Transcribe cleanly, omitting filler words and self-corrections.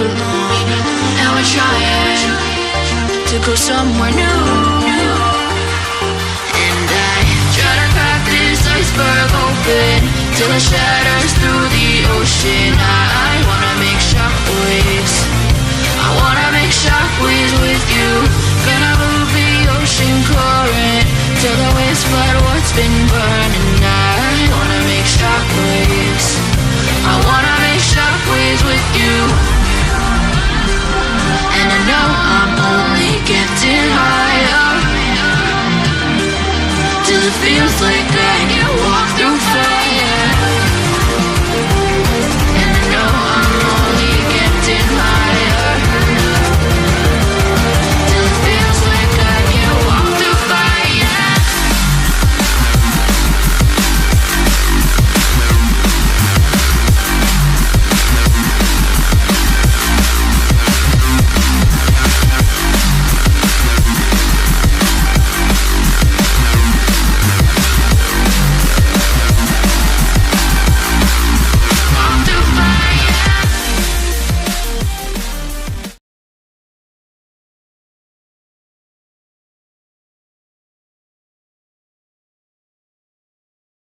belong. And we're trying to go somewhere new. And I try to crack this iceberg open till it shatters through the ocean. I wanna make shockwaves. I wanna make shockwaves with you. Gonna move the ocean current till the waves flood what's been burning. I wanna make shockwaves. I wanna make shockwaves with you. And I know I'm only getting higher till it feels like